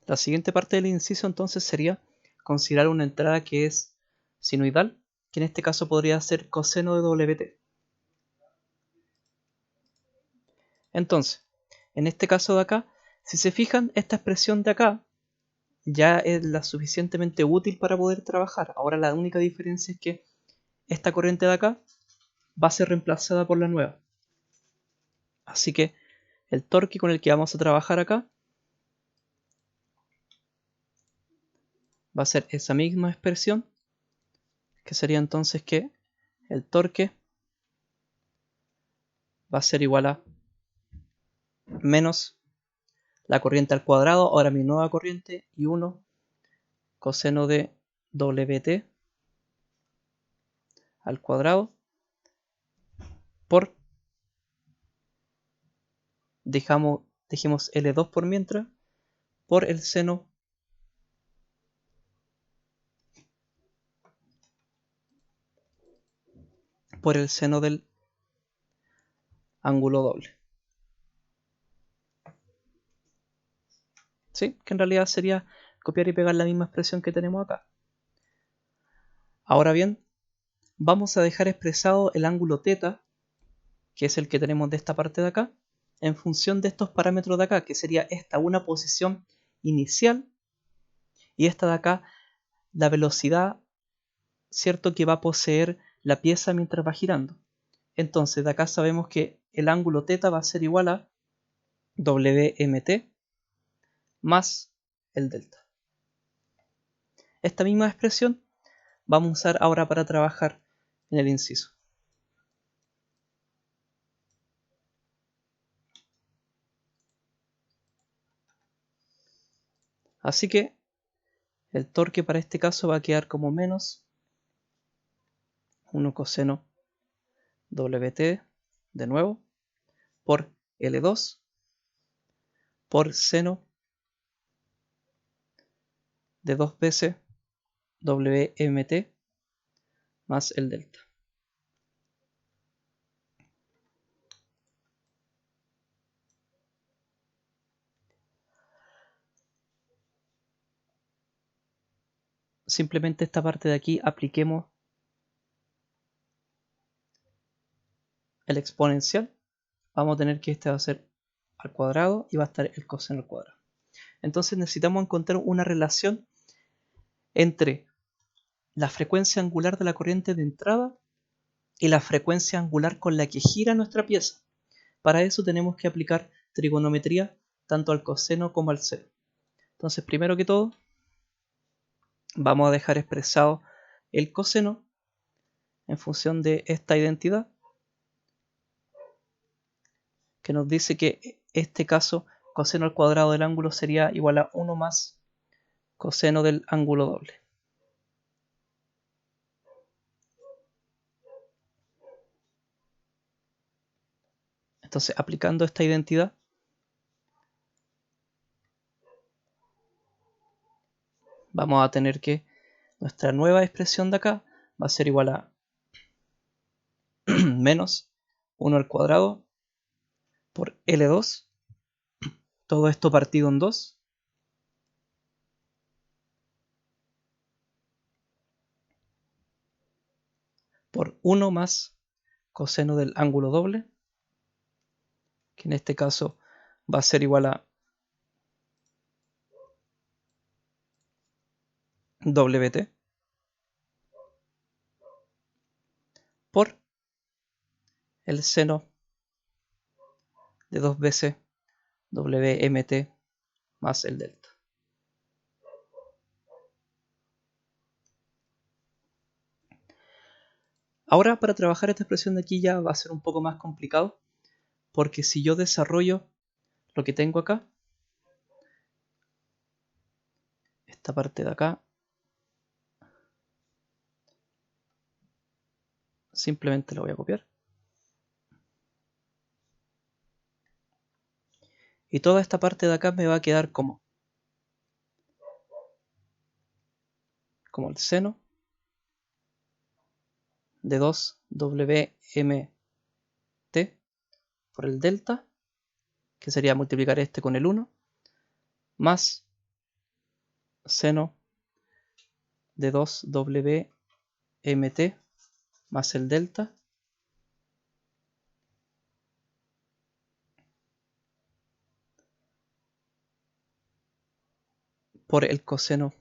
La siguiente parte del inciso entonces sería considerar una entrada que es sinoidal, que en este caso podría ser coseno de WT. Entonces, en este caso de acá, si se fijan, esta expresión de acá ya es la suficientemente útil para poder trabajar. Ahora la única diferencia es que esta corriente de acá va a ser reemplazada por la nueva. Así que el torque con el que vamos a trabajar acá va a ser esa misma expresión, que sería entonces que el torque va a ser igual a menos la corriente al cuadrado, ahora mi nueva corriente, y 1 coseno de WT al cuadrado por, dejemos L2 por mientras, por el seno del ángulo doble. ¿Sí? Que en realidad sería copiar y pegar la misma expresión que tenemos acá. Ahora bien, vamos a dejar expresado el ángulo θ, que es el que tenemos de esta parte de acá, en función de estos parámetros de acá, que sería esta una posición inicial y esta de acá la velocidad, ¿cierto?, que va a poseer la pieza mientras va girando. Entonces de acá sabemos que el ángulo θ va a ser igual a WMT más el delta. Esta misma expresión vamos a usar ahora para trabajar en el inciso. Así que el torque para este caso va a quedar como menos 1 coseno WT de nuevo por L2 por seno de 2 veces WMT más el delta. Simplemente esta parte de aquí apliquemos el exponencial. Vamos a tener que este va a ser al cuadrado y va a estar el coseno al cuadrado. Entonces necesitamos encontrar una relación entre la frecuencia angular de la corriente de entrada y la frecuencia angular con la que gira nuestra pieza. Para eso tenemos que aplicar trigonometría tanto al coseno como al seno. Entonces, primero que todo, vamos a dejar expresado el coseno en función de esta identidad, que nos dice que este caso coseno al cuadrado del ángulo sería igual a 1 más coseno del ángulo doble. Entonces, aplicando esta identidad, vamos a tener que nuestra nueva expresión de acá va a ser igual a menos 1 al cuadrado por L2, todo esto partido en 2, por 1 más coseno del ángulo doble, que en este caso va a ser igual a WT, por el seno de 2 veces WMT más el delta. Ahora para trabajar esta expresión de aquí ya va a ser un poco más complicado, porque si yo desarrollo lo que tengo acá, esta parte de acá, simplemente la voy a copiar. Y toda esta parte de acá me va a quedar como el seno de 2WMT por el delta, que sería multiplicar este con el 1, más seno de 2WMT más el delta por el coseno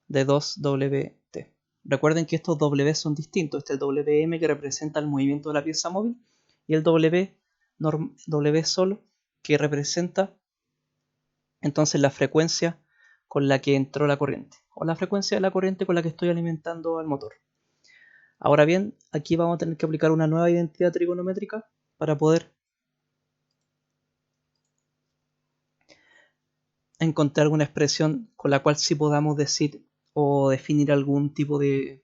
de 2WT. Recuerden que estos W son distintos. Este es el WM que representa el movimiento de la pieza móvil y el W solo que representa entonces la frecuencia con la que entró la corriente o la frecuencia de la corriente con la que estoy alimentando al motor. Ahora bien, aquí vamos a tener que aplicar una nueva identidad trigonométrica para poder encontrar alguna expresión con la cual sí podamos decir o definir algún tipo de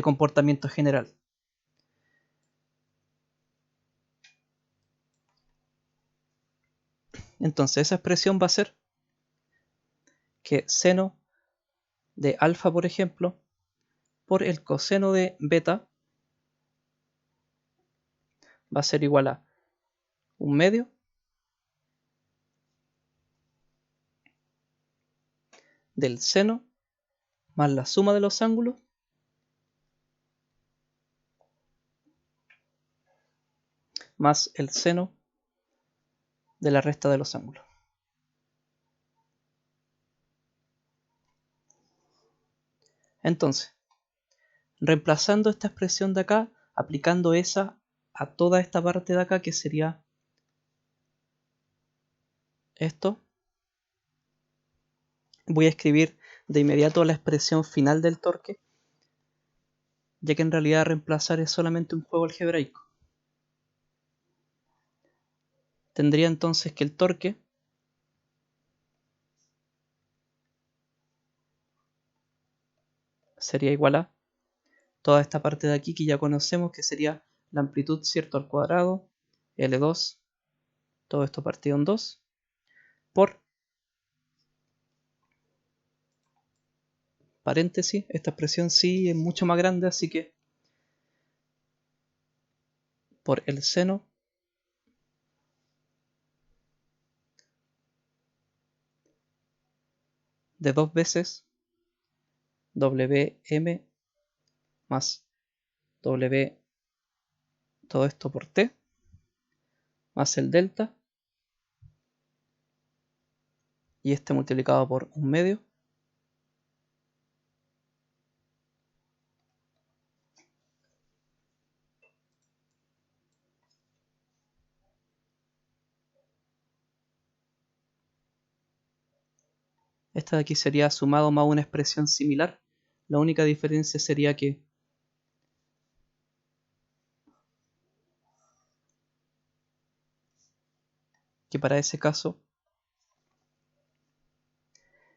comportamiento general. Entonces esa expresión va a ser que seno de alfa, por ejemplo, por el coseno de beta va a ser igual a 1/2 del seno más la suma de los ángulos más el seno de la resta de los ángulos. Entonces, reemplazando esta expresión de acá, aplicando esa a toda esta parte de acá, que sería esto, voy a escribir de inmediato la expresión final del torque, ya que en realidad reemplazar es solamente un juego algebraico. Tendría entonces que el torque sería igual a toda esta parte de aquí que ya conocemos, que sería la amplitud, ¿cierto?, al cuadrado, L2, todo esto partido en 2, por paréntesis, esta expresión sí es mucho más grande, así que por el seno de 2 veces WM más W, todo esto por T, más el delta, y este multiplicado por 1/2, esta de aquí sería sumado más una expresión similar. La única diferencia sería que para ese caso,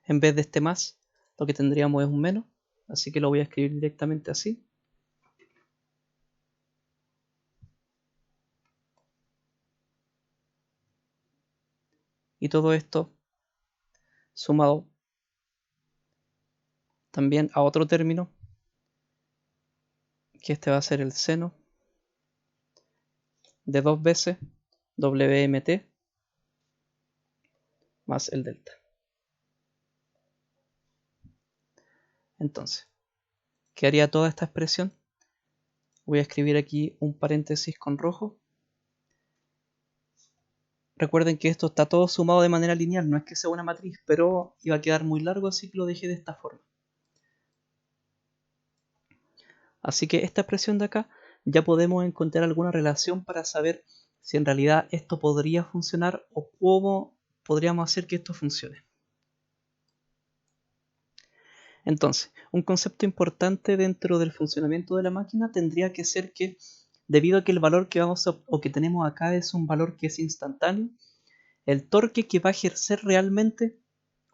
en vez de este más, lo que tendríamos es un menos, así que lo voy a escribir directamente así. Y todo esto sumado también a otro término, que este va a ser el seno de 2 veces WMT más el delta. Entonces, ¿qué haría toda esta expresión? Voy a escribir aquí un paréntesis con rojo. Recuerden que esto está todo sumado de manera lineal, no es que sea una matriz, pero iba a quedar muy largo, así que lo dejé de esta forma. Así que esta expresión de acá ya podemos encontrar alguna relación para saber si en realidad esto podría funcionar o cómo podríamos hacer que esto funcione. Entonces, un concepto importante dentro del funcionamiento de la máquina tendría que ser que, debido a que el valor que que tenemos acá es un valor que es instantáneo, el torque que va a ejercer realmente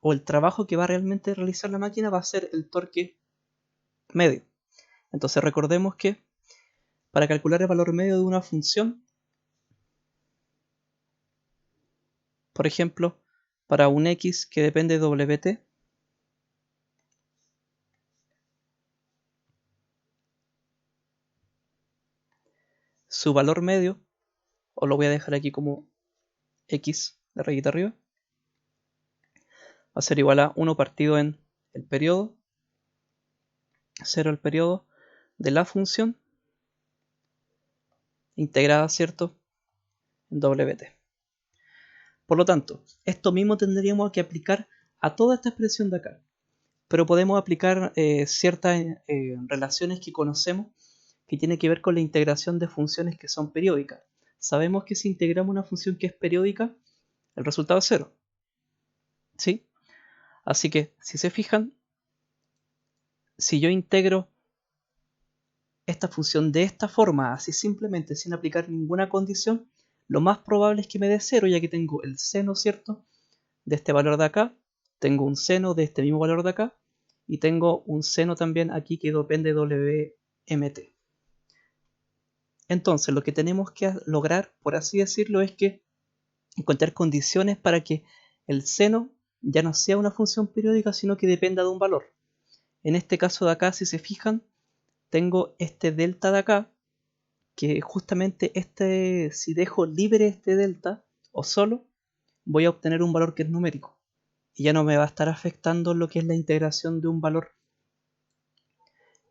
o el trabajo que va a realmente realizar la máquina va a ser el torque medio. Entonces recordemos que para calcular el valor medio de una función, por ejemplo, para un x que depende de wt, su valor medio, o lo voy a dejar aquí como x de rayita arriba, a ser igual a 1 partido en el periodo, 0 el periodo de la función integrada, ¿cierto?, en WT. Por lo tanto, esto mismo tendríamos que aplicar a toda esta expresión de acá. Pero podemos aplicar ciertas relaciones que conocemos que tienen que ver con la integración de funciones que son periódicas. Sabemos que si integramos una función que es periódica, el resultado es 0. ¿Sí? Así que, si se fijan, si yo integro esta función de esta forma, así simplemente sin aplicar ninguna condición, lo más probable es que me dé 0, ya que tengo el seno, ¿cierto?, de este valor de acá, tengo un seno de este mismo valor de acá, y tengo un seno también aquí que depende de WMT. Entonces, lo que tenemos que lograr, por así decirlo, es que encontrar condiciones para que el seno ya no sea una función periódica, sino que dependa de un valor. En este caso de acá, si se fijan, tengo este delta de acá, que justamente si dejo libre este delta, o solo, voy a obtener un valor que es numérico. Y ya no me va a estar afectando lo que es la integración de un valor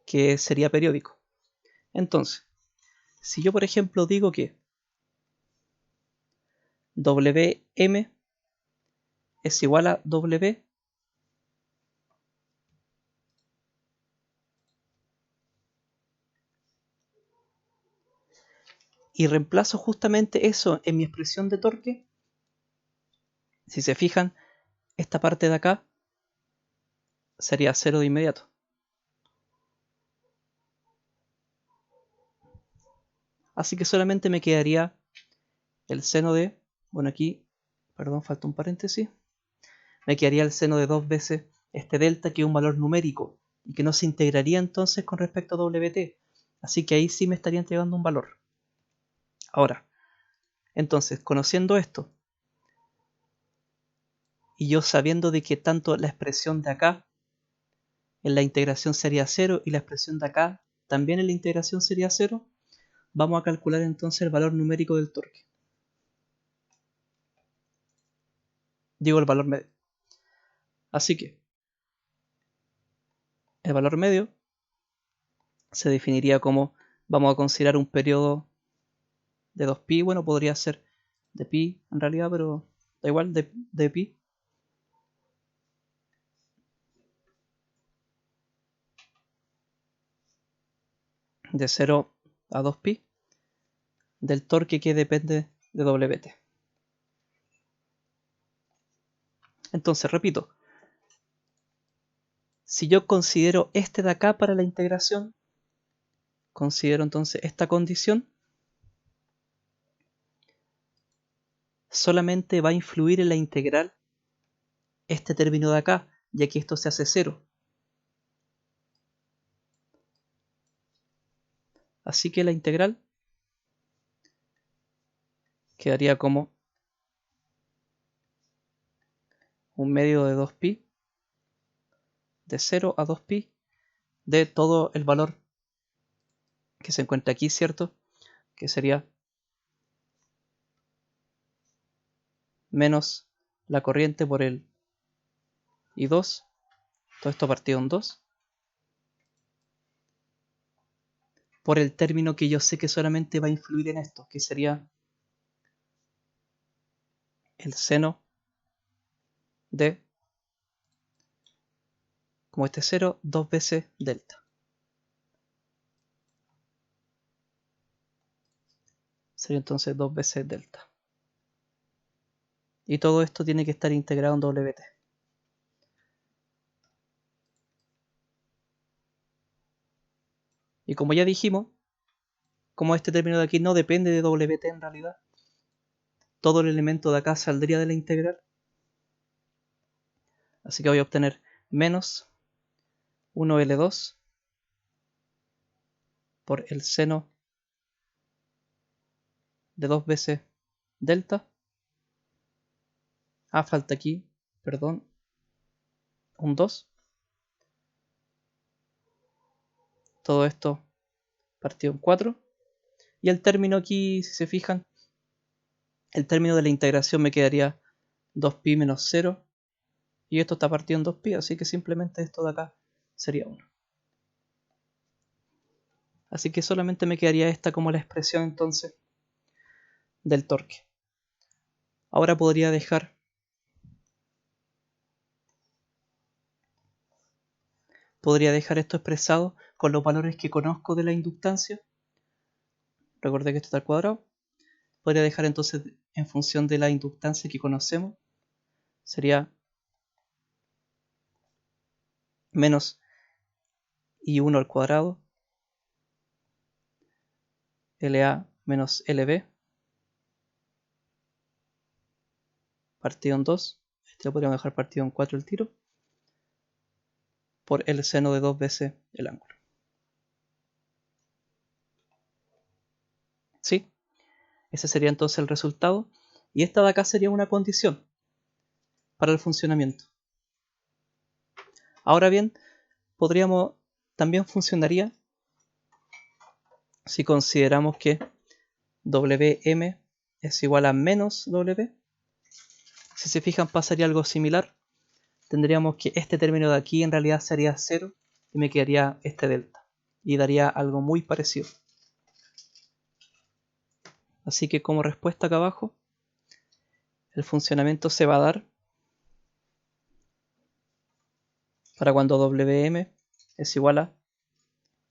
que sería periódico. Entonces, si yo por ejemplo digo que Wm es igual a W y reemplazo justamente eso en mi expresión de torque, si se fijan, esta parte de acá sería 0 de inmediato. Así que solamente me quedaría el seno de, bueno aquí, perdón, falta un paréntesis, me quedaría el seno de 2 veces este delta, que es un valor numérico y que no se integraría entonces con respecto a WT. Así que ahí sí me estaría entregando un valor. Ahora, entonces, conociendo esto, y yo sabiendo de que tanto la expresión de acá en la integración sería 0 y la expresión de acá también en la integración sería 0, vamos a calcular entonces el valor numérico del torque. Digo el valor medio. Así que el valor medio se definiría como, vamos a considerar un periodo de 2pi, bueno, podría ser de pi en realidad, pero da igual, de pi. De 0 a 2pi del torque que depende de WT. Entonces, repito, si yo considero este de acá para la integración, considero entonces esta condición, solamente va a influir en la integral este término de acá, ya que esto se hace 0. Así que la integral quedaría como un medio de 2pi, de 0 a 2pi, de todo el valor que se encuentra aquí, ¿cierto? Que sería menos la corriente por el I2, todo esto partido en 2, por el término que yo sé que solamente va a influir en esto, que sería el seno de, como este 0, 2 veces delta. Sería entonces 2 veces delta. Y todo esto tiene que estar integrado en WT. Y como ya dijimos, como este término de aquí no depende de WT en realidad, todo el elemento de acá saldría de la integral. Así que voy a obtener menos 1L2 por el seno de 2 veces delta. Falta aquí, perdón, un 2. Todo esto partido en 4. Y el término aquí, si se fijan, el término de la integración me quedaría 2pi menos 0 Y esto está partido en 2pi, así que simplemente esto de acá sería 1. Así que solamente me quedaría esta como la expresión entonces del torque. Ahora podría dejar esto expresado con los valores que conozco de la inductancia. Recordé que esto está al cuadrado. Podría dejar entonces en función de la inductancia que conocemos. Sería menos I1 al cuadrado, LA menos LB, partido en 2. Este lo podríamos dejar partido en 4 el tiro, por el seno de 2 veces el ángulo. ¿Sí? Ese sería entonces el resultado. Y esta de acá sería una condición para el funcionamiento. Ahora bien, también funcionaría si consideramos que Wm es igual a menos W. Si se fijan, pasaría algo similar. Tendríamos que este término de aquí en realidad sería 0 y me quedaría este delta. Y daría algo muy parecido. Así que como respuesta acá abajo, el funcionamiento se va a dar para cuando Wm es igual a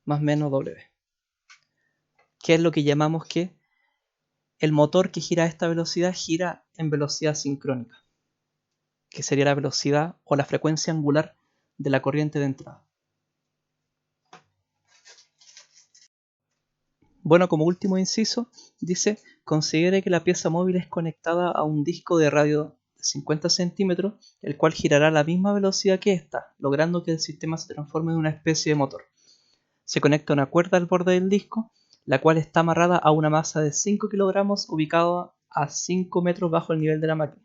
más menos W. ¿Qué es lo que llamamos que el motor que gira a esta velocidad gira en velocidad sincrónica? Que sería la velocidad o la frecuencia angular de la corriente de entrada. Bueno, como último inciso, dice, considere que la pieza móvil es conectada a un disco de radio de 50 centímetros, el cual girará a la misma velocidad que esta, logrando que el sistema se transforme en una especie de motor. Se conecta una cuerda al borde del disco, la cual está amarrada a una masa de 5 kilogramos ubicada a 5 metros bajo el nivel de la máquina.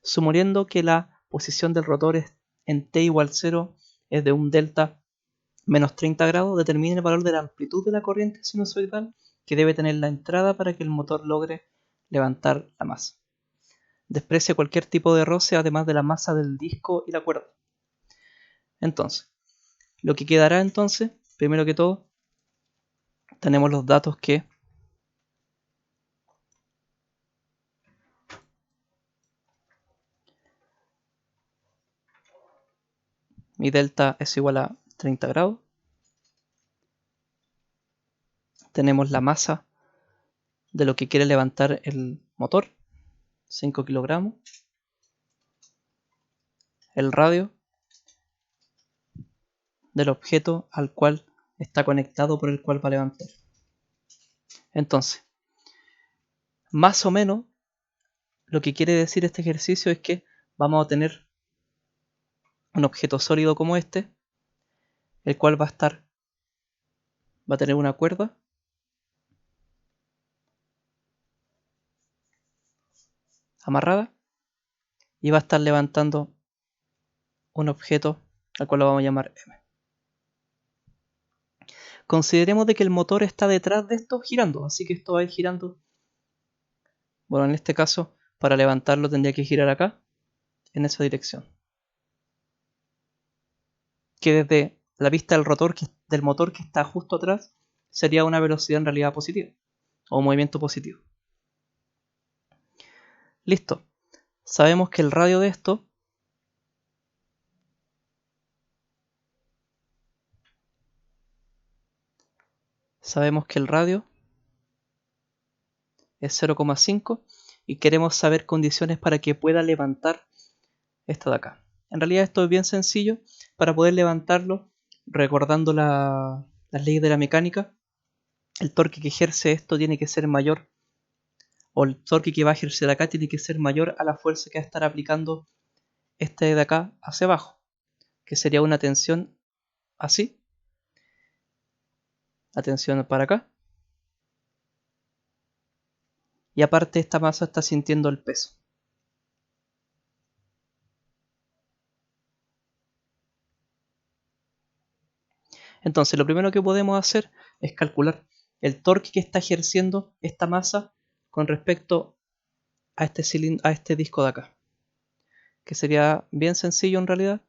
Suponiendo que la posición del rotor en t igual 0 es de un delta menos 30 grados, determine el valor de la amplitud de la corriente sinusoidal que debe tener la entrada para que el motor logre levantar la masa. Desprecia cualquier tipo de roce además de la masa del disco y la cuerda. Entonces, lo que quedará entonces, primero que todo, tenemos los datos que mi delta es igual a 30 grados. Tenemos la masa de lo que quiere levantar el motor, 5 kilogramos. El radio del objeto al cual está conectado por el cual va a levantar. Entonces, más o menos, lo que quiere decir este ejercicio es que vamos a tener un objeto sólido como este, el cual va a tener una cuerda amarrada y va a estar levantando un objeto al cual lo vamos a llamar M. Consideremos de que el motor está detrás de esto girando, así que esto va a ir girando. Bueno, en este caso, para levantarlo tendría que girar acá, en esa dirección. Que desde la vista del motor que está justo atrás, sería una velocidad en realidad positiva, o un movimiento positivo. Listo. Sabemos que el radio de esto es 0,5 y queremos saber condiciones para que pueda levantar esto de acá. En realidad esto es bien sencillo. Para poder levantarlo, recordando las leyes de la mecánica, el torque que ejerce esto tiene que ser mayor, o el torque que va a ejercer acá tiene que ser mayor a la fuerza que va a estar aplicando este de acá hacia abajo, que sería una tensión así, la tensión para acá, y aparte esta masa está sintiendo el peso. Entonces lo primero que podemos hacer es calcular el torque que está ejerciendo esta masa con respecto a este disco de acá. que sería bien sencillo en realidad.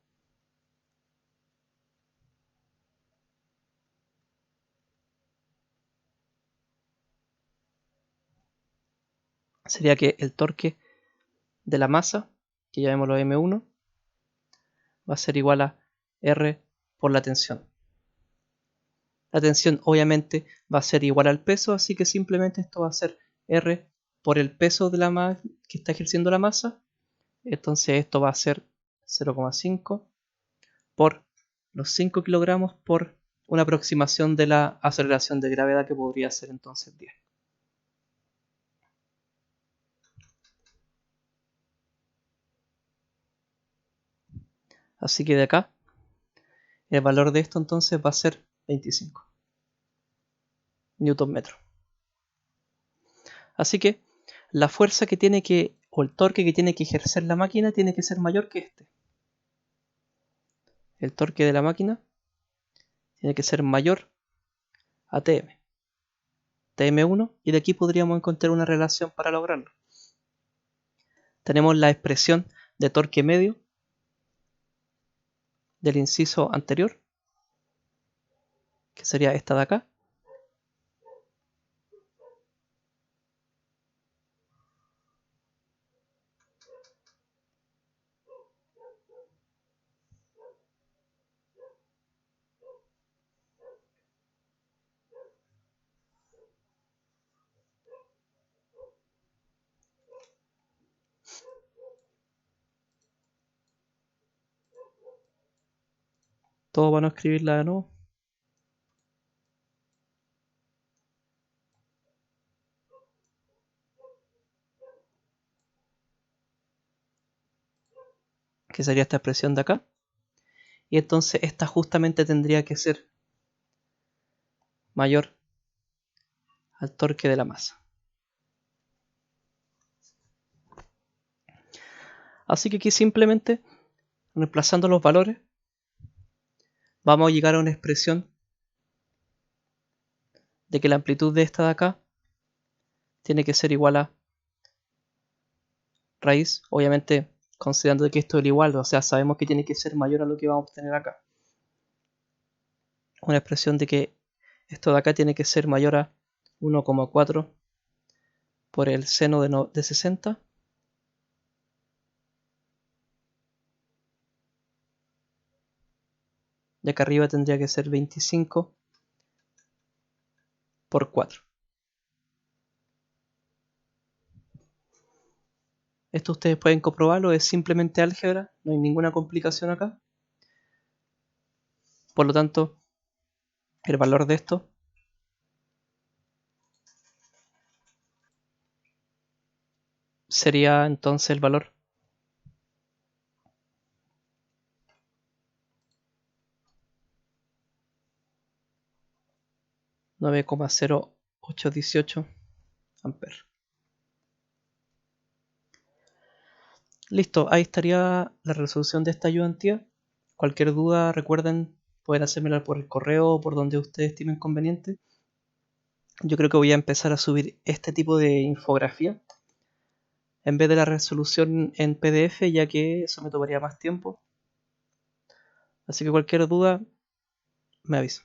Sería que el torque de la masa, que llamémoslo M1, va a ser igual a R por la tensión. La tensión obviamente va a ser igual al peso, así que simplemente esto va a ser R por el peso de la masa que está ejerciendo la masa. Entonces esto va a ser 0,5 por los 5 kilogramos por una aproximación de la aceleración de gravedad, que podría ser entonces 10. Así que de acá el valor de esto entonces va a ser 25 newton metro. Así que la fuerza que tiene que, o el torque que tiene que ejercer la máquina, tiene que ser mayor que este. El torque de la máquina tiene que ser mayor a Tm. Tm1, y de aquí podríamos encontrar una relación para lograrlo. Tenemos la expresión de torque medio del inciso anterior, que sería esta de acá. Todo van a escribirla de nuevo. Que sería esta expresión de acá. Y entonces esta justamente tendría que ser mayor al torque de la masa. Así que aquí simplemente, reemplazando los valores, vamos a llegar a una expresión de que la amplitud de esta de acá tiene que ser igual a raíz, obviamente considerando que esto es el igual, o sea, sabemos que tiene que ser mayor a lo que vamos a obtener acá. Una expresión de que esto de acá tiene que ser mayor a 1,4 por el seno de 60. De acá arriba tendría que ser 25 por 4. Esto ustedes pueden comprobarlo, es simplemente álgebra, no hay ninguna complicación acá. Por lo tanto, el valor de esto sería entonces el valor (9,0818 amperes). Listo, ahí estaría la resolución de esta ayudantía. Cualquier duda, recuerden, pueden hacérmela por el correo o por donde ustedes estimen conveniente. Yo creo que voy a empezar a subir este tipo de infografía en vez de la resolución en PDF, ya que eso me tomaría más tiempo. Así que cualquier duda, me avisa.